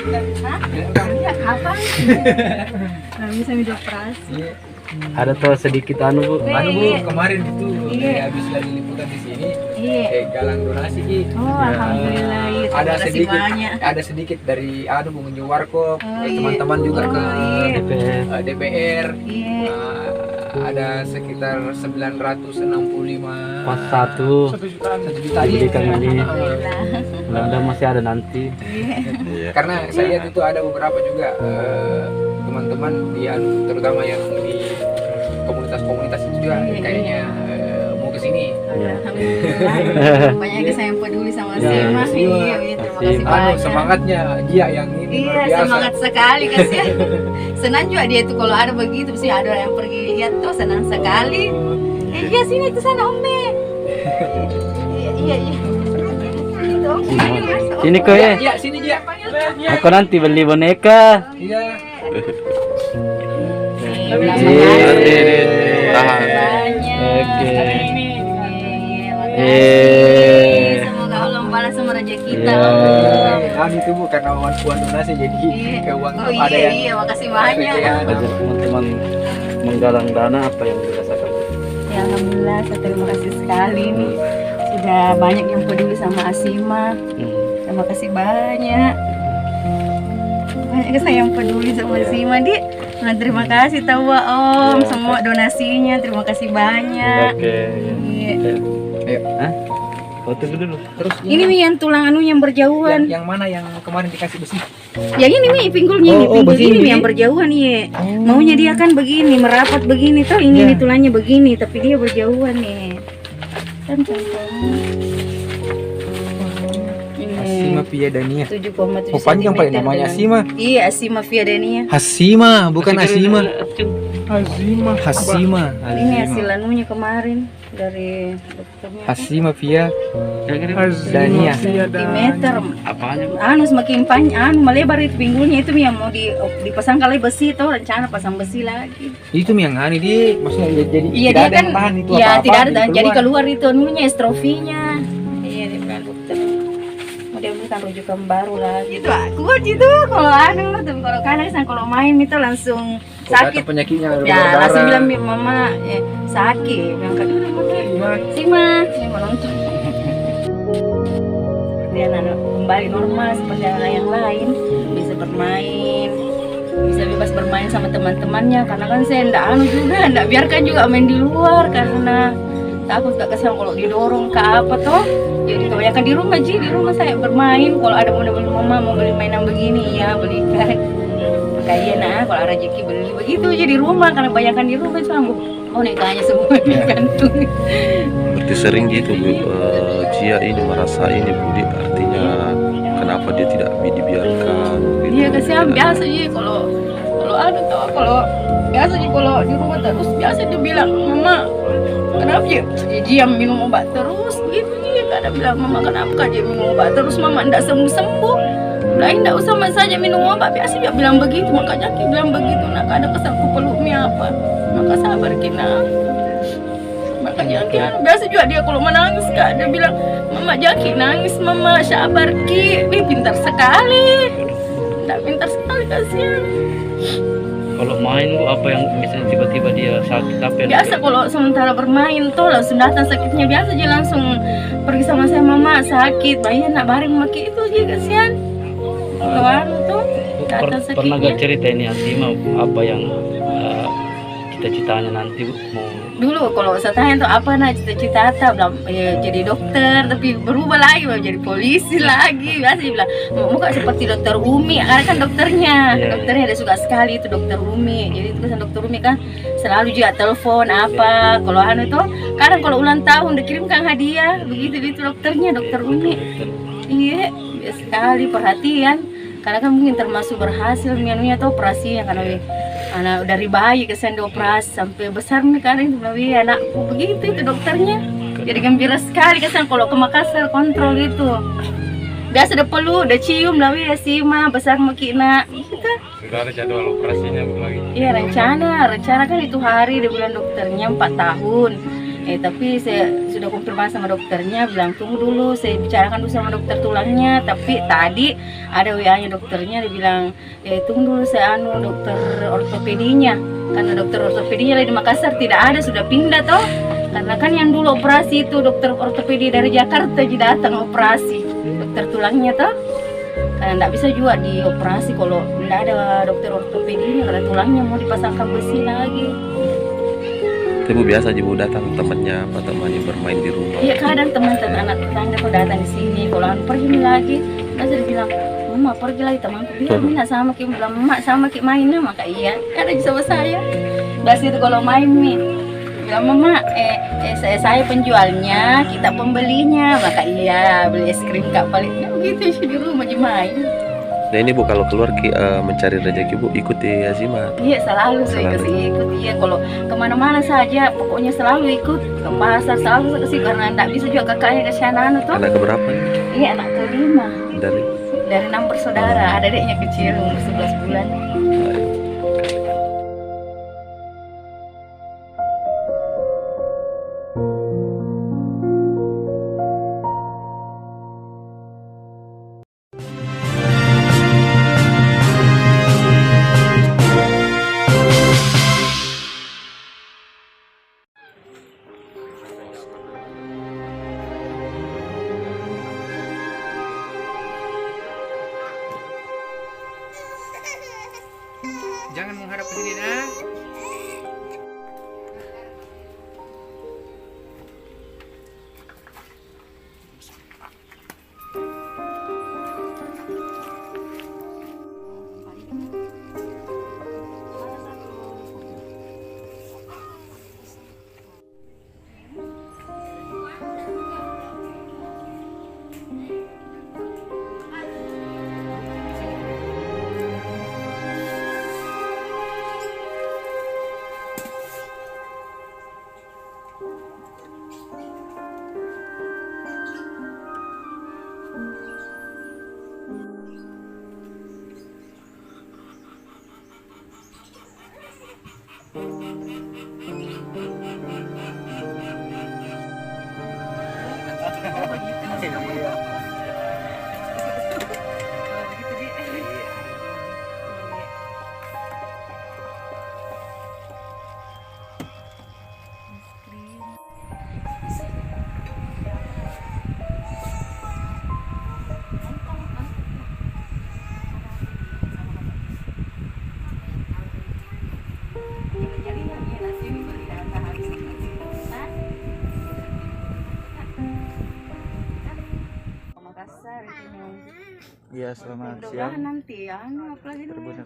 Hah? Ya kapan? Nggak bisa dioperasi. Ada tuh sedikit anu Bu. Anu Bu, kemarin itu habis lagi liputan di sini, galang donasi Ki. Oh, alhamdulillah. Iya, Ada terima kasih sedikit, banyak. ada sedikit dari pengunjung warkop, teman-teman juga ke DPR. Iya. Ada sekitar 965 Pas satu 1 juta diberikan ini. Alhamdulillah. Mudah-mudahan masih ada nanti. Iya. Karena saya lihat itu ada beberapa juga teman-teman di terutama yang di komunitas-komunitas itu juga kayaknya mau ke sini. Alhamdulillah. Banyak yang peduli sama Sima. Iya, terima kasih banyak. Semangatnya dia yang ini luar Iya, biasa. semangat sekali kasihan. Senang juga dia itu kalau ada begitu, mesti ada yang pergi lihat tuh senang sekali. Iya sini ke sana Om Be. Iya. Itu Om. Sini kok ya. Iya, sini dia. Aku nanti beli boneka. Iya. Tahan. Oke. Semoga Allah membalas sama rezeki kita. Itu bukan uang donasi jadi ke uang Oh ada yang iya, makasih banyak. Belajar teman-teman menggalang dana apa yang dirasakan. Ya alhamdulillah, saya terima kasih sekali nih. Sudah banyak yang peduli sama Asima. Terima kasih banyak. Banyak saya yang peduli sama Asima, Dik. Nah, terima kasih tahu Om semua donasinya. Terima kasih banyak. Oke. Iya. Ayo. Hah? Foto dulu. Terus Ini nih yang tulang anu yang berjauhan. yang mana yang kemarin dikasih besi? Yang ini nih pinggulnya ini, pinggul begini. ini yang berjauhan iya. Maunya dia kan begini, merapat begini tuh ini nih tulangnya begini, tapi dia berjauhan nih. Kan Asima Piadania. 7,7 Oh, panjang Pak namanya Asima. Iya, Asima Fiadania. Hasima, bukan Asima. Hasima. Ini hasil anunya kemarin dari dokternya. Hasima Via Dania. Sentimeter. Apanya? Anu semakin panjang, melebar itu pinggulnya itu yang mau dipasang kali besi tuh rencana pasang besi lagi. Itu yang aneh dia, maksudnya jadi Iya tidak dia ada kan, yang tahan itu iya apa-apa, tidak ada, jadi keluar itu anunya estrofinya. Iya dia bilang dokter. Mau dia berikan rujukan baru lagi. Itu kuat itu kalau anu, kalau kanan kalau main itu langsung sakit. Penyakitnya Ya langsung bilang mama sakit, bilang kan Sima, ini mau nonton. Dia kembali normal seperti anak yang lain, bisa bermain, bisa bebas bermain sama teman-temannya. Karena kan saya ndak biarkan juga main di luar karena takut gak kesian kalau didorong ke apa toh. Jadi kebanyakan di rumah saya bermain. Kalau ada mau beli mama mau beli mainan begini ya belikan. Kayaknya kalau rezeki beli begitu aja di rumah karena kebanyakan di rumah cuma bonekanya semua digantung. Berarti sering gitu Cia ini merasa ini Budi artinya kenapa dia tidak dibiarkan gitu. Iya kasihan biasa aja kalau ada tahu kalau biasa aja kalau di rumah terus biasa dia bilang mama kenapa ya diam minum obat terus gitu dia kadang bilang mama kenapa dia minum obat terus mama ndak sembuh lain ndak usah saja minum obat biasa dia bilang begitu makanya dia bilang begitu nak kadang kesalku peluknya apa maka sabar kina makanya biasa juga dia kalau menangis kak dia bilang mama Jaki nangis mama sabar ki pintar sekali ndak pintar sekali kasihan. Kalau main Bu apa yang misalnya tiba-tiba dia sakit apa yang biasa kalau sementara bermain tuh langsung datang sakitnya biasa aja langsung pergi sama saya mama sakit bayi nak bareng maki itu aja kasihan. Keluar tuh datang sakitnya. Pernah gak cerita ini Asima apa yang cita-citanya nanti Bu mau dulu kalau saya tanya tuh apa nah cita-cita bilang jadi dokter tapi berubah lagi jadi polisi lagi biasa dia bilang muka seperti dokter Umi karena kan dokternya ada suka sekali itu dokter Umi jadi itu kan dokter Umi kan selalu juga telepon apa kalau anu itu kadang kalau ulang tahun dikirimkan hadiah begitu itu dokternya dokter Umi iya biasa sekali perhatian karena kan mungkin termasuk berhasil minunya atau operasinya karena anak dari bayi kesan dioperasi sampai besar nih kan itu melalui anakku begitu itu dokternya jadi gembira sekali kesan kalau ke Makassar kontrol gitu biasa udah peluk udah cium melalui Asima besar makina gitu Sudah ada jadwal operasinya lagi. iya rencana kan itu hari dia bilang dokternya 4 tahun Tapi saya sudah konfirmasi sama dokternya, bilang tunggu dulu, saya bicarakan dulu sama dokter tulangnya. Tapi tadi ada WA-nya dokternya, dia bilang tunggu dulu saya dokter ortopedinya, karena dokter ortopedinya di Makassar tidak ada, sudah pindah toh. Karena kan yang dulu operasi itu dokter ortopedi dari Jakarta jadi datang operasi dokter tulangnya toh. Karena tidak bisa juga dioperasi kalau tidak ada dokter ortopedinya, karena tulangnya mau dipasangkan besi lagi. Ibu biasa ibu datang temannya apa temannya bermain di rumah? Iya, kadang teman-teman anak tetangga tuh datang di sini. Kalau pergi lagi, terus dia bilang, "Mama pergi lagi temanku." Bilang, "Mina sama Ki." Bilang, "Mak sama Ki mainnya." Maka iya, ada sama saya. Biasa itu kalau main nih, bilang, "Mama, saya penjualnya, kita pembelinya." Maka iya, beli es krim Kak Palingnya begitu sih di rumah aja main. Nah ini Bu kalau keluar mencari rezeki Bu ikuti Azima. Iya, selalu saya ikut. Iya, kalau kemana-mana saja pokoknya selalu ikut ke pasar, selalu ke sini karena tidak bisa juga kakaknya ke sana tuh. Anak keberapa? Iya, anak kelima. Dari 6 bersaudara, ada adiknya kecil umur 11 bulan. Jangan menghadap ke sini, nah. Iya, selamat Mudah-mudahan siang. nanti apalagi dulu ya.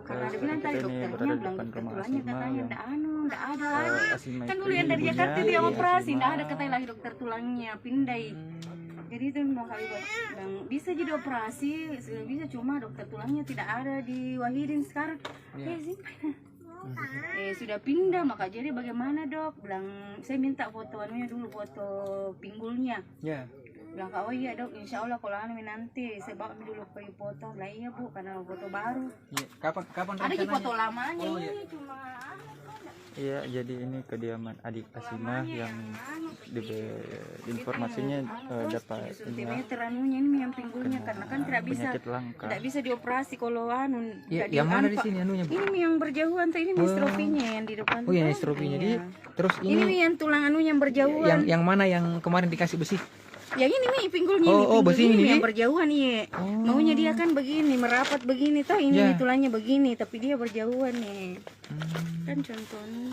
Karena dia bilang tadi Kita ini dokternya berada di bilang depan rumah tulangnya Asima katanya yang ndak ada lagi. Asima Kan itu dulu yang dari ibunya Jakarta dia operasi, Asima. ndak ada katanya lagi dokter tulangnya pindai. Jadi itu mau kali buat bilang bisa jadi operasi, bisa cuma dokter tulangnya tidak ada di Wahidin sekarang. Sih. Sudah pindah, maka jadi bagaimana dok? Bilang saya minta foto anunya dulu, foto pinggulnya. Ya. Bilang oh iya dok, insya Allah kalau nanti saya bawa dulu pergi foto. Lah iya Bu, karena foto baru. Iya. Kapan Ada di foto lamanya Oh, ini iya. cuma Iya, jadi ini kediaman adik Asima yang informasinya dapat sentimeter anunya ini yang pinggulnya karena kan tidak bisa penyakit langka. tidak bisa dioperasi kalau Iya, yang mana di sini anunya? Bu? Ini yang berjauhan tuh, ini estrofinya yang di depan. Oh, yang tuh. estrofinya. Iya. Jadi terus Ini ini yang tulang anunya yang berjauhan. yang mana yang kemarin dikasih besi? Yang ini nih pinggulnya Oh, nih, pinggul besi ini ini? yang berjauhan iya. Oh. Maunya dia kan begini, merapat begini toh ini Ya. tulangnya begini, tapi dia berjauhan nih. Kan contohnya.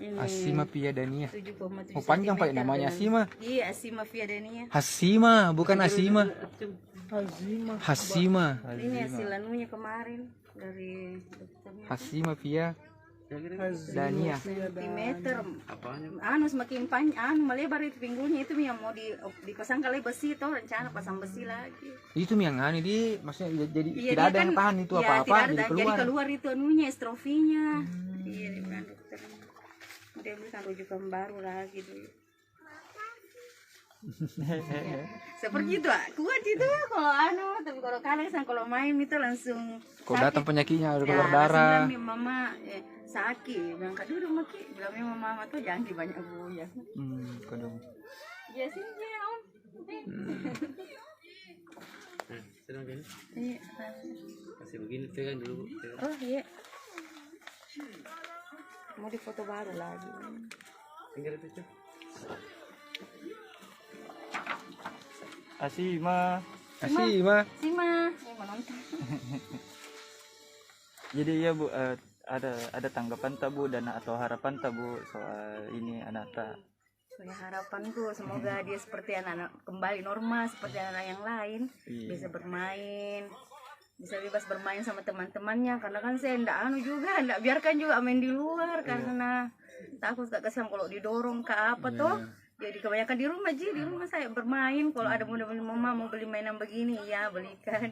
Ini Asima Piadania. 7,7 Oh, panjang Pak cm namanya dengan- Asima. Iya, Asima Fiadania. Hasima, bukan Asima. Hasima. Ini hasil anunya kemarin dari dokternya. Hasima Via Dania. Sentimeter. Semakin panjang, melebar itu pinggulnya itu yang mau dipasang kali besi itu rencana pasang besi lagi. Itu yang anu di maksudnya jadi Iya, tidak dia ada yang kan- tahan itu iya, apa-apa tidak ada, jadi keluar. itu anunya estrofinya. Iya, dia bilang dokternya. Dia bilang rujukan baru lagi dulu. Seperti itu, kuat itu kalau tapi kalau kalian kalau main itu langsung Kok sakit. datang penyakitnya udah Ya, keluar darah. langsung bilang, Mama sakit, bilang kak duduk maki, bilangnya mama tuh jangan banyak goyang. Kodong. Ya sini ya om. Sedang gini. Iya. Kasih begini tuh kan dulu. Oh iya. Mau di foto baru lagi. Tinggal itu tuh. Asima. Asima. Sima, yang mau nonton. Jadi ya Bu, ada tanggapan tak Bu dan atau harapan tak Bu soal ini anak tak? Ya, harapanku semoga dia seperti anak-anak kembali normal seperti anak yang lain, bisa bermain, bisa bebas bermain sama teman-temannya, karena kan saya ndak biarkan juga main di luar karena takut gak kesan kalau didorong ke apa toh. Jadi kebanyakan di rumah saya bermain. Kalau ada muda-mudi mama mau beli mainan begini ya belikan.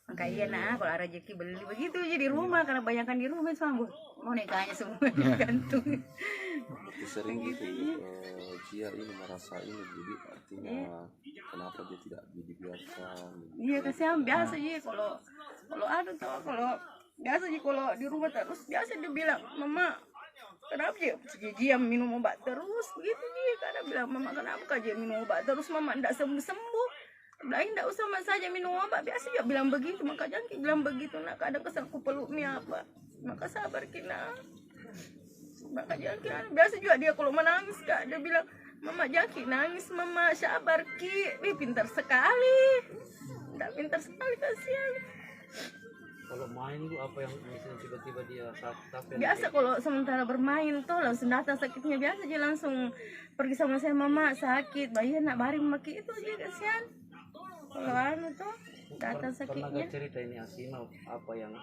Maka iya kalau ada rezeki beli begitu aja di rumah, karena kebanyakan di rumah sama mau nikahnya semua digantung. Sering gitu Cia ini merasa ini Budi artinya kenapa dia tidak dibiarkan. Iya kasihan biasa aja kalau biasa aja kalau di rumah terus biasa dia bilang mama kenapa dia minum obat terus begitu dia, kadang bilang mama kenapa dia minum obat terus mama ndak sembuh. Bilang ndak usah mas saja minum obat, biasa dia bilang begitu, maka Jangki bilang begitu nak kadang kesal ku peluknya apa, maka sabar kina. Maka Jangki biasa juga dia kalau menangis kak dia bilang mama Jangki nangis mama sabar ki, pintar sekali, ndak pintar sekali kasihan. Kalau main Bu apa yang misalnya tiba-tiba dia sakit? Biasa kalau sementara bermain tuh langsung datang sakitnya, biasa dia langsung pergi sama saya mama sakit, bayi nak baring maki itu aja kasihan. Kalau tuh datang sakitnya. Pernah cerita ini Asima apa yang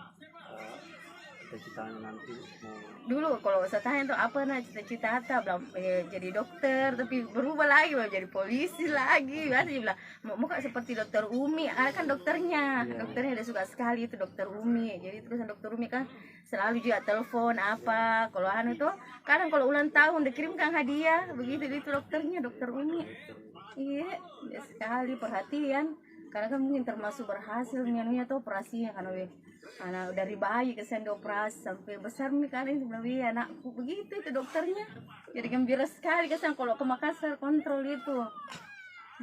cita-citanya nanti mau? Dulu kalau saya tanya tuh apa cita-cita Ata, bilang jadi dokter, tapi berubah lagi jadi polisi lagi. Biasa dia bilang mau seperti dokter Umi, kan dokternya dia suka sekali itu dokter Umi. Jadi terus dokter Umi kan selalu juga telepon apa. Kalau tuh kadang kalau ulang tahun dikirimkan hadiah begitu, itu dokternya dokter Umi. Iya, dia sekali perhatian. Karena kan mungkin termasuk berhasil nya tuh operasinya, karena dari bayi kesan dioperasi sampai besar nih kan ini lebih anakku begitu itu dokternya. Jadi gembira sekali kesan kalau ke Makassar kontrol itu.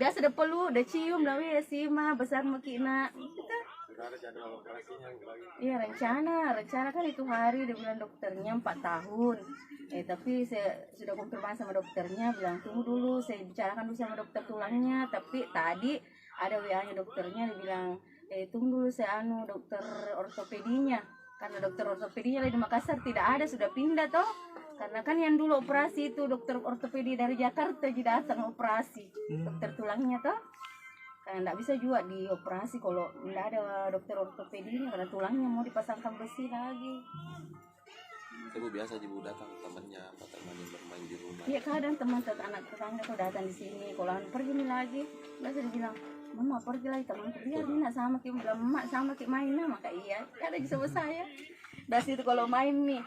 Dia sudah peluk, udah cium lebih Sima besar makina. Kita iya rencana kan itu hari dia bilang dokternya 4 tahun. Tapi saya sudah konfirmasi sama dokternya, bilang tunggu dulu saya bicarakan dulu sama dokter tulangnya. Tapi tadi ada WA-nya dokternya, dia bilang tunggu dulu saya dokter ortopedinya, karena dokter ortopedinya di Makassar tidak ada, sudah pindah toh. Karena kan yang dulu operasi itu dokter ortopedi dari Jakarta jadi datang operasi dokter tulangnya toh. Karena tidak bisa juga dioperasi kalau tidak ada dokter ortopedinya, karena tulangnya mau dipasangkan besi lagi. Ibu biasa ibu datang temannya yang bermain di rumah. Iya kadang teman anak tetangga tuh datang di sini, kalau pergi nih lagi, biasa dibilang mama pergi lagi teman dia nak sama kita, bilang emak sama kita main maka iya ada sama saya. Dari itu kalau main nih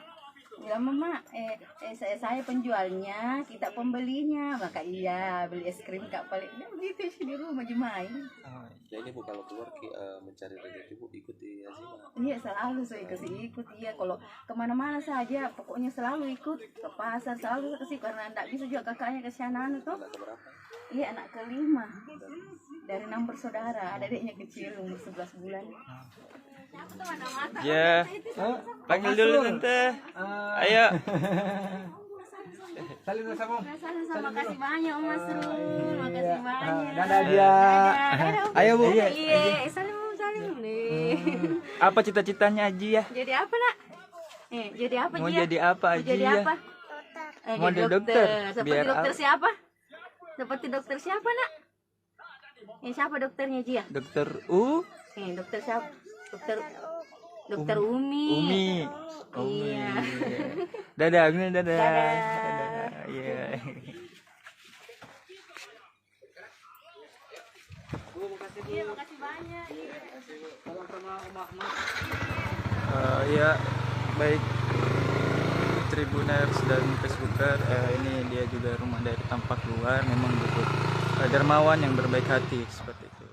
bilang mama saya penjualnya kita pembelinya, maka iya beli es krim kak paling begitu sih di rumah aja main. Ya ini Bu kalau keluar mencari rezeki Bu ikuti Asima. Iya selalu saya ikut iya, kalau kemana-mana saja pokoknya selalu ikut ke pasar selalu kasih, karena tidak bisa juga kakaknya ke sana tuh. Iya anak kelima dari 6 bersaudara, ada adiknya kecil umur 11 bulan. Ya, panggil dulu tante. Ayo. Salim sama. Sama kasih banyak Om Masrul, makasih banyak. Dadah dia. Ayo Bu. Iya, salim nih. Apa cita-citanya Aji ya? Jadi apa nak? Jadi apa Mau Ji? jadi apa Aji Jadi ya? apa? Mau jadi dokter. Seperti Biar dokter siapa? Seperti dokter siapa nak? Siapa dokternya Ji ya? Dokter U. Dokter siapa? Dokter Umi. Iya. Dadah, dadah. Dadah. Iya. Iya, makasih banyak. Salam sama emak-emak. Ya, baik Tribuners dan Facebooker, ini dia juga rumah dari tampak luar, memang butuh dermawan yang berbaik hati seperti itu.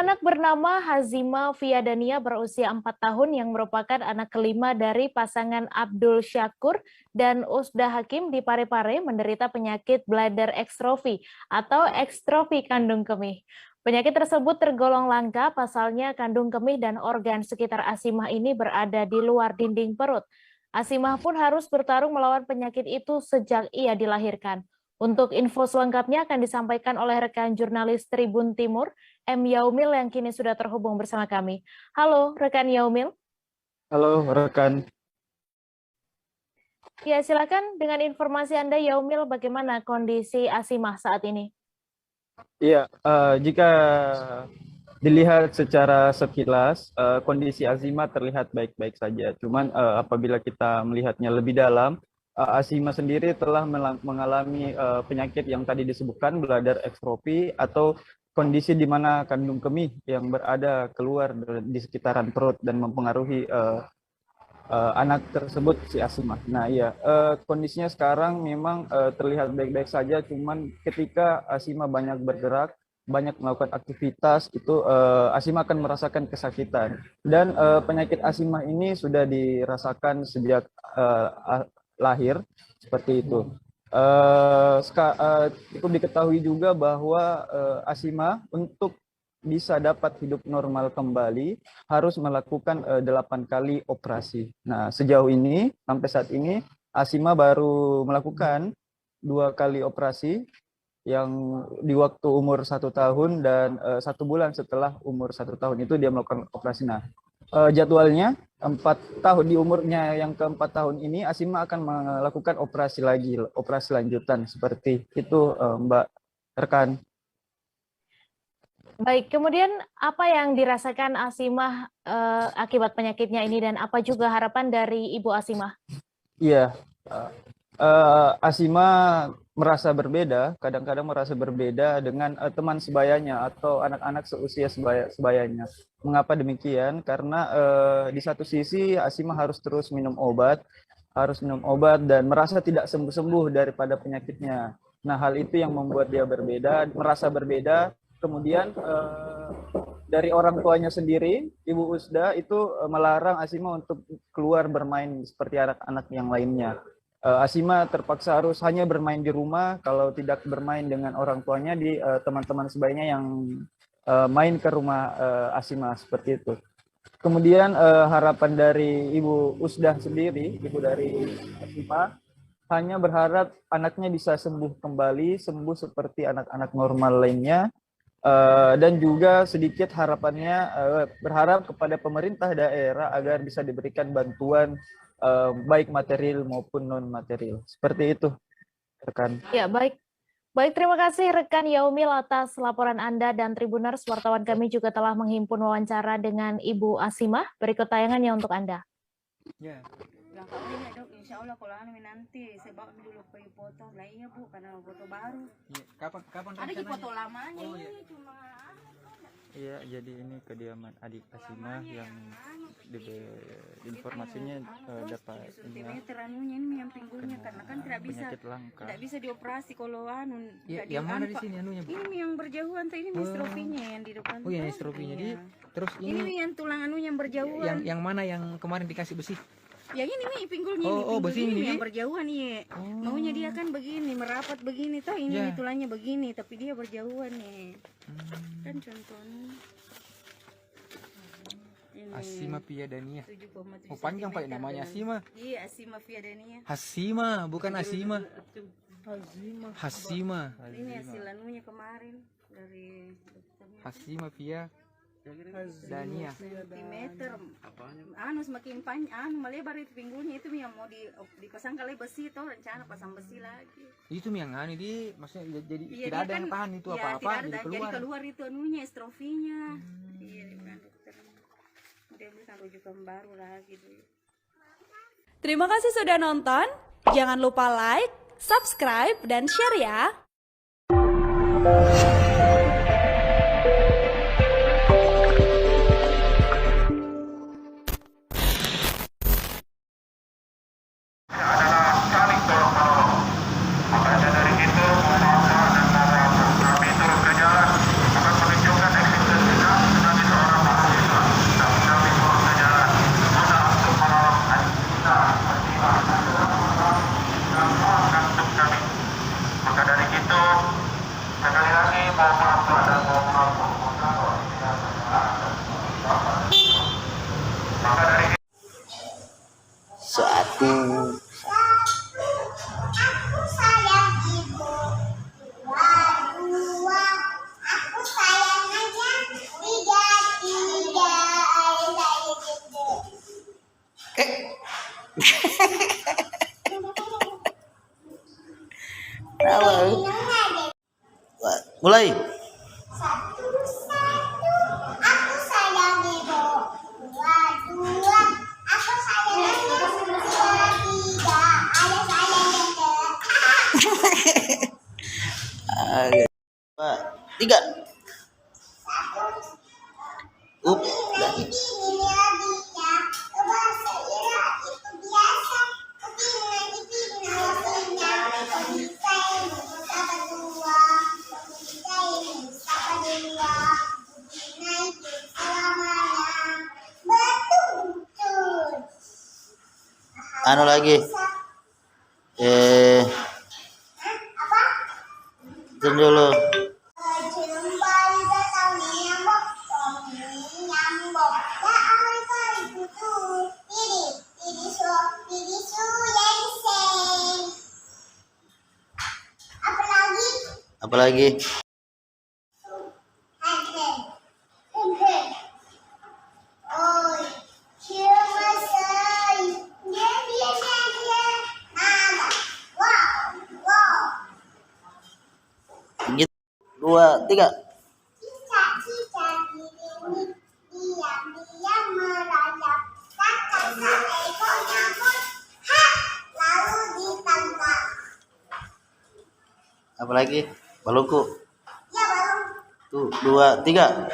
anak bernama Hazima Fiadania berusia 4 tahun yang merupakan anak kelima dari pasangan Abdul Syakur dan Usda Hakim di Parepare menderita penyakit bladder extrophy atau ekstrofi kandung kemih. Penyakit tersebut tergolong langka, pasalnya kandung kemih dan organ sekitar Asimah ini berada di luar dinding perut. Asimah pun harus bertarung melawan penyakit itu sejak ia dilahirkan. Untuk info selengkapnya akan disampaikan oleh rekan jurnalis Tribun Timur, M. Yaumil yang kini sudah terhubung bersama kami. Halo, rekan Yaumil. Halo rekan. Ya, silakan dengan informasi Anda, Yaumil, bagaimana kondisi Asimah saat ini? Iya, jika dilihat secara sekilas, kondisi Azima terlihat baik-baik saja. Cuman apabila kita melihatnya lebih dalam, Azima sendiri telah mengalami penyakit yang tadi disebutkan, bladder extrophy, atau kondisi di mana kandung kemih yang berada keluar di sekitaran perut dan mempengaruhi anak tersebut, si Asimah. Nah iya, kondisinya sekarang memang terlihat baik-baik saja, cuman ketika Asimah banyak bergerak, banyak melakukan aktivitas, itu Asimah akan merasakan kesakitan. Dan penyakit Asimah ini sudah dirasakan sejak lahir, seperti itu. Cukup diketahui juga bahwa Asimah untuk bisa dapat hidup normal kembali harus melakukan 8 kali operasi. Nah, sejauh ini sampai saat ini Asimah baru melakukan 2 kali operasi yang di waktu umur 1 tahun dan 1 bulan setelah umur 1 tahun itu dia melakukan operasi. Nah, jadwalnya 4 tahun, di umurnya yang ke-4 tahun ini Asimah akan melakukan operasi lagi, operasi lanjutan, seperti itu Mbak rekan. Baik, kemudian apa yang dirasakan Asimah akibat penyakitnya ini dan apa juga harapan dari Ibu Asimah? Iya, Asimah merasa berbeda, kadang-kadang merasa berbeda dengan teman sebayanya atau anak-anak seusia sebayanya. Mengapa demikian? Karena di satu sisi Asimah harus terus minum obat dan merasa tidak sembuh-sembuh daripada penyakitnya. Nah, hal itu yang membuat dia berbeda, merasa berbeda. Kemudian dari orang tuanya sendiri, Ibu Usda itu melarang Asimah untuk keluar bermain seperti anak-anak yang lainnya. Asimah terpaksa harus hanya bermain di rumah, kalau tidak bermain dengan orang tuanya di teman-teman sebayanya yang main ke rumah Asimah, seperti itu. Kemudian harapan dari Ibu Usda sendiri, ibu dari Asimah, hanya berharap anaknya bisa sembuh kembali, sembuh seperti anak-anak normal lainnya. Dan juga sedikit harapannya berharap kepada pemerintah daerah agar bisa diberikan bantuan baik material maupun non material, seperti itu rekan. Ya, baik terima kasih rekan Yaumil atas laporan Anda, dan Tribuners, wartawan kami juga telah menghimpun wawancara dengan Ibu Asimah. Berikut tayangannya untuk Anda. Ya. Langkahnya dok, insya Allah kalau nanti saya bawa dulu pergi foto. Lah iya Bu, karena foto baru. Iya. Kapan Ada di foto lamanya Oh, iya. ini cuma. Iya, jadi ini kediaman adik Asimah yang informasinya dapat Sentimeter anunya ini yang pinggulnya karena kan penyakit langka. tidak bisa dioperasi kalau anu. Iya, yang mana di sini anunya? Ini yang berjauhan tuh, ini estrofinya yang di depan. Oh iya, tuh. estrofinya. Iya. Jadi terus Ini yang tulang anu yang berjauhan. yang mana yang kemarin dikasih besi? Yang ini nih pinggulnya Oh, besi ini yang nih? berjauhan iya. Oh. Maunya dia kan begini, merapat begini toh, ini Ya. tulangnya begini, tapi dia berjauhan nih. Kan contohnya. Ini Asimah Fiadania. 7,7 Oh, panjang Pak namanya Asimah. Iya, Asimah Fiadania. Hasimah, bukan Asimah. Hasimah. Ini hasil anunya kemarin dari dokternya. Hasimah Fiadania. Sentimeter. Anu semakin panjang, melebar itu pinggulnya, itu yang mau dipasang kali besi itu, rencana pasang besi lagi. Itu yang anu di maksudnya jadi Iya, tidak dia ada yang kan- tahan itu iya, apa-apa tidak ada, jadi keluar. itu anunya estrofinya. Iya, dia bilang dokter. Dia bilang rujukan baru lagi dulu. Terima kasih sudah nonton. Jangan lupa like, subscribe, dan share ya. Makanya dari itu Muhammad dan Nabi turun ke jalan akan menunjukkan eksistensinya Mulai. Dua, tiga. Up. Anu lagi. Itu dulu. Apalagi? Dua, tiga. Apalagi? Balungku. Tuh, dua, tiga.